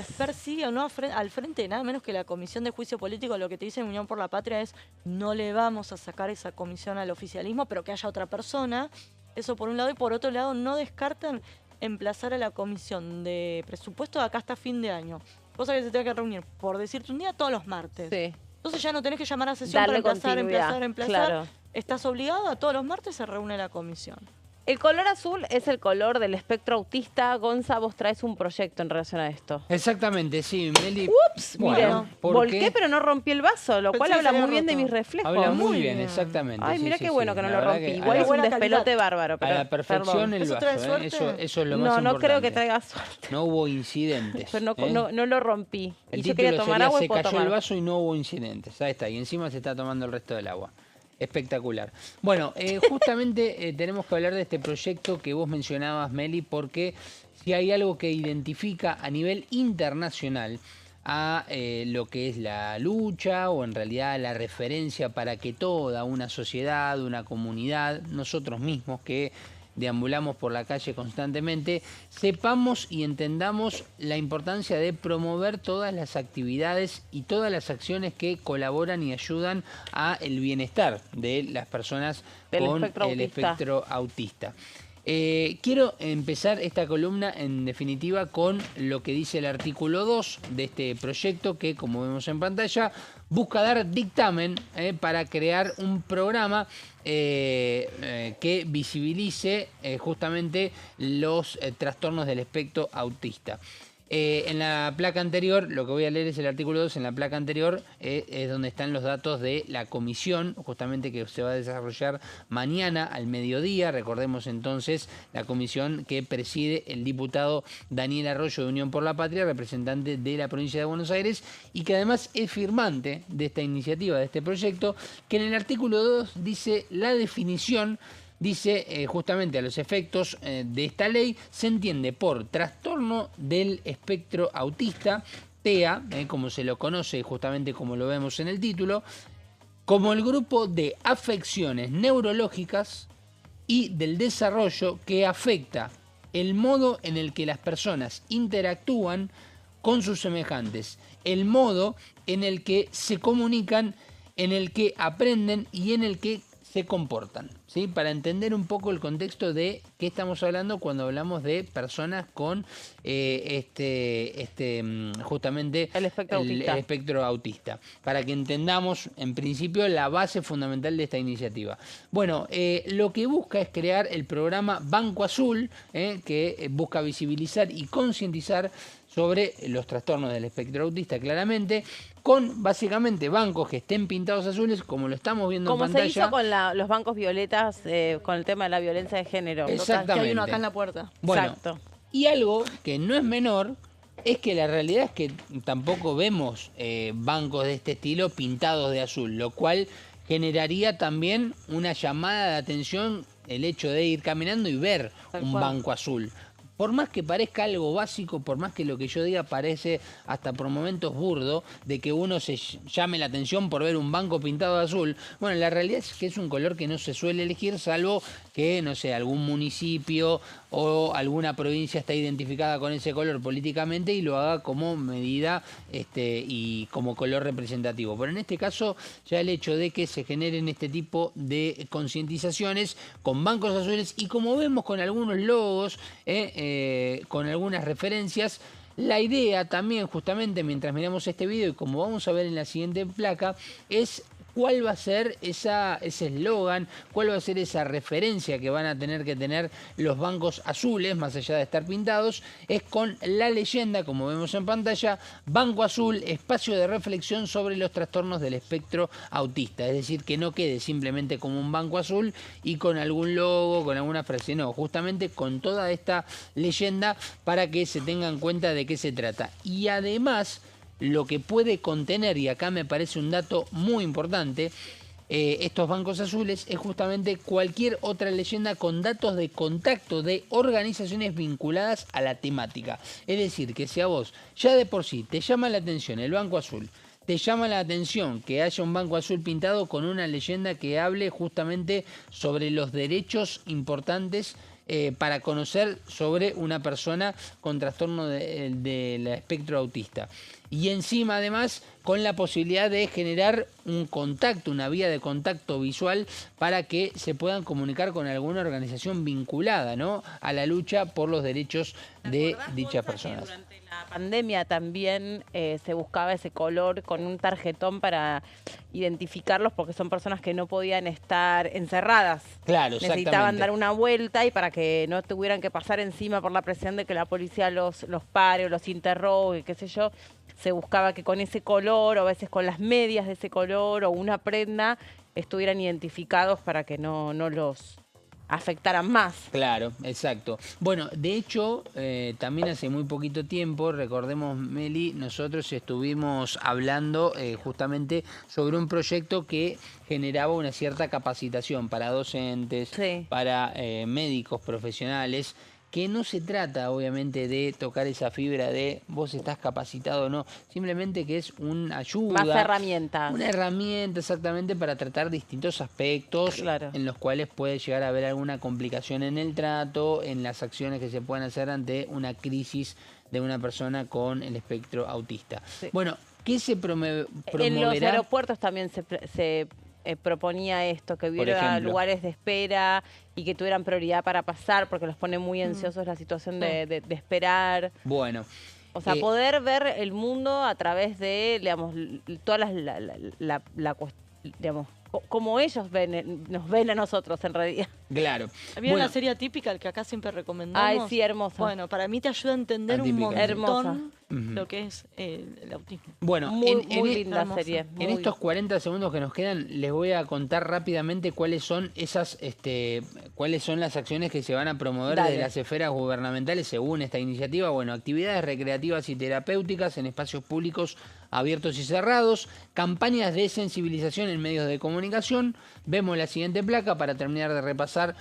persigue o no al frente de nada menos que la Comisión de Juicio Político. Lo que te dice Unión por la Patria es: no le vamos a sacar esa comisión al oficialismo, pero que haya otra persona. Eso por un lado. Y por otro lado, no descartan emplazar a la Comisión de Presupuesto de acá hasta fin de año. Cosa que se tenga que reunir, por decirte un día, todos los martes. Sí. Entonces ya no tenés que llamar a sesión Darle para continuidad, emplazar. claro. Estás obligado, a todos los martes se reúne la comisión. El color azul es el color del espectro autista. Gonza, vos traes un proyecto en relación a esto. Exactamente, sí, Meli. Ups, Bueno, miren, ¿por volqué qué? pero no rompí el vaso, lo Pensé cual que habla se había muy bien de roto. mis reflejos. Habla muy bien, bien. exactamente. Ay, sí, mira sí, qué sí. bueno que no La lo verdad rompí. que Igual a es un buena calidad. despelote bárbaro. Pero, a la perfección perdón. el ¿Eso vaso, trae suerte? eso es lo más No, importante. no creo que traiga suerte. No hubo incidentes. Pero ¿eh? no lo rompí. El Y yo quería título tomar sería agua y Se puedo cayó tomar. el vaso y no hubo incidentes. Ahí está, y encima se está tomando el resto del agua. Espectacular. Bueno, justamente tenemos que hablar de este proyecto que vos mencionabas, Meli, porque si hay algo que identifica a nivel internacional a lo que es la lucha o en realidad la referencia para que toda una sociedad, una comunidad, nosotros mismos que deambulamos por la calle constantemente, sepamos y entendamos la importancia de promover todas las actividades y todas las acciones que colaboran y ayudan a el bienestar de las personas Del con espectro el autista. espectro autista. Quiero empezar esta columna en definitiva con lo que dice el artículo 2 de este proyecto que, como vemos en pantalla, busca dar dictamen para crear un programa que visibilice justamente los trastornos del espectro autista. En la placa anterior, lo que voy a leer es el artículo 2, en la placa anterior es donde están los datos de la comisión, justamente que se va a desarrollar mañana al mediodía. Recordemos entonces la comisión que preside el diputado Daniel Arroyo de Unión por la Patria, representante de la provincia de Buenos Aires, y que además es firmante de esta iniciativa, de este proyecto, que en el artículo 2 dice la definición. Dice justamente a los efectos de esta ley se entiende por trastorno del espectro autista, TEA, como se lo conoce justamente como lo vemos en el título, como el grupo de afecciones neurológicas y del desarrollo que afecta el modo en el que las personas interactúan con sus semejantes, el modo en el que se comunican, en el que aprenden y en el que se comportan, ¿sí? Para entender un poco el contexto de qué estamos hablando cuando hablamos de personas con justamente El espectro autista. Para que entendamos en principio la base fundamental de esta iniciativa. Bueno, lo que busca es crear el programa Banco Azul, que busca visibilizar y concientizar sobre los trastornos del espectro autista, claramente, con básicamente bancos que estén pintados azules, como lo estamos viendo en pantalla. Como se hizo con los bancos violetas, con el tema de la violencia de género. Exactamente. Que hay uno acá en la puerta. Bueno, Exacto. y algo que no es menor es que la realidad es que tampoco vemos bancos de este estilo pintados de azul, lo cual generaría también una llamada de atención el hecho de ir caminando y ver Tal un cual. banco azul. Por más que parezca algo básico, por más que lo que yo diga parece hasta por momentos burdo, de que uno se llame la atención por ver un banco pintado de azul, bueno, la realidad es que es un color que no se suele elegir, salvo que, no sé, algún municipio o alguna provincia está identificada con ese color políticamente y lo haga como medida y como color representativo. Pero en este caso, ya el hecho de que se generen este tipo de concientizaciones con bancos azules y como vemos con algunos logos, con algunas referencias, la idea también, justamente mientras miramos este video y como vamos a ver en la siguiente placa, es cuál va a ser ese eslogan, cuál va a ser esa referencia que van a tener que tener los bancos azules, más allá de estar pintados, es con la leyenda, como vemos en pantalla, Banco Azul, espacio de reflexión sobre los trastornos del espectro autista. Es decir, que no quede simplemente como un banco azul y con algún logo, con alguna frase, no, justamente con toda esta leyenda para que se tengan cuenta de qué se trata. Y además, lo que puede contener, y acá me parece un dato muy importante, estos bancos azules, es justamente cualquier otra leyenda con datos de contacto de organizaciones vinculadas a la temática. Es decir, que si a vos ya de por sí te llama la atención el banco azul, te llama la atención que haya un banco azul pintado con una leyenda que hable justamente sobre los derechos importantes para conocer sobre una persona con trastorno del espectro autista. Y encima, además, con la posibilidad de generar un contacto, una vía de contacto visual para que se puedan comunicar con alguna organización vinculada, ¿no?, a la lucha por los derechos de dichas personas. Durante la pandemia también se buscaba ese color con un tarjetón para identificarlos porque son personas que no podían estar encerradas. Claro, necesitaban exactamente. dar una vuelta y para que no tuvieran que pasar encima por la presión de que la policía los pare o los interrogue, qué sé yo, se buscaba que con ese color o a veces con las medias de ese color o una prenda estuvieran identificados para que no los afectaran más. Claro, exacto. Bueno, de hecho, también hace muy poquito tiempo, recordemos, Meli, nosotros estuvimos hablando justamente sobre un proyecto que generaba una cierta capacitación para docentes, Sí. para médicos profesionales, que no se trata obviamente de tocar esa fibra de vos estás capacitado o no, simplemente que es una ayuda. Más herramientas. Una herramienta exactamente para tratar distintos aspectos Claro. en los cuales puede llegar a haber alguna complicación en el trato, en las acciones que se pueden hacer ante una crisis de una persona con el espectro autista. Sí. Bueno, ¿qué se promoverá? En los aeropuertos también se proponía esto, que hubiera ejemplo. lugares de espera y que tuvieran prioridad para pasar, porque los pone muy ansiosos la situación de esperar. Bueno. O sea, poder ver el mundo a través de, digamos, todas digamos, como ellos nos ven a nosotros en realidad. Claro. Había Bueno, una serie atípica, el que acá siempre recomendamos. Ay, sí, hermosa. Bueno, para mí te ayuda a entender un Atípica. montón Hermosa. lo que es el autismo. bueno, Muy en linda hermosa. serie. En muy estos 40 segundos que nos quedan, les voy a contar rápidamente cuáles son cuáles son las acciones que se van a promover Dale. desde las esferas gubernamentales según esta iniciativa. Bueno, actividades recreativas y terapéuticas en espacios públicos abiertos y cerrados, campañas de sensibilización en medios de comunicación. Vemos la siguiente placa para terminar de repasar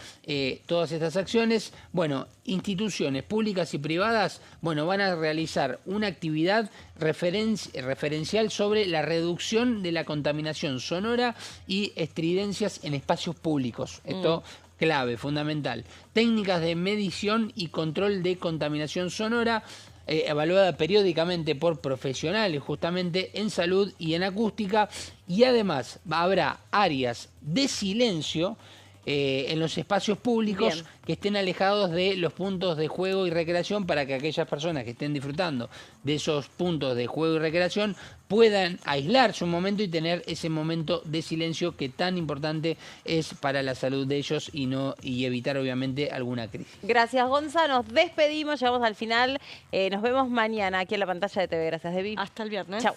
todas estas acciones. Bueno, instituciones públicas y privadas, bueno, van a realizar una actividad referencial sobre la reducción de la contaminación sonora y estridencias en espacios públicos. Esto clave, fundamental. Técnicas de medición y control de contaminación sonora, evaluada periódicamente por profesionales justamente en salud y en acústica, y además habrá áreas de silencio en los espacios públicos. Bien. Que estén alejados de los puntos de juego y recreación para que aquellas personas que estén disfrutando de esos puntos de juego y recreación puedan aislarse un momento y tener ese momento de silencio que tan importante es para la salud de ellos y evitar obviamente alguna crisis. Gracias, Gonza. Nos despedimos, llegamos al final. Nos vemos mañana aquí en la pantalla de TV. Gracias, Debbie. Hasta el viernes. Chau.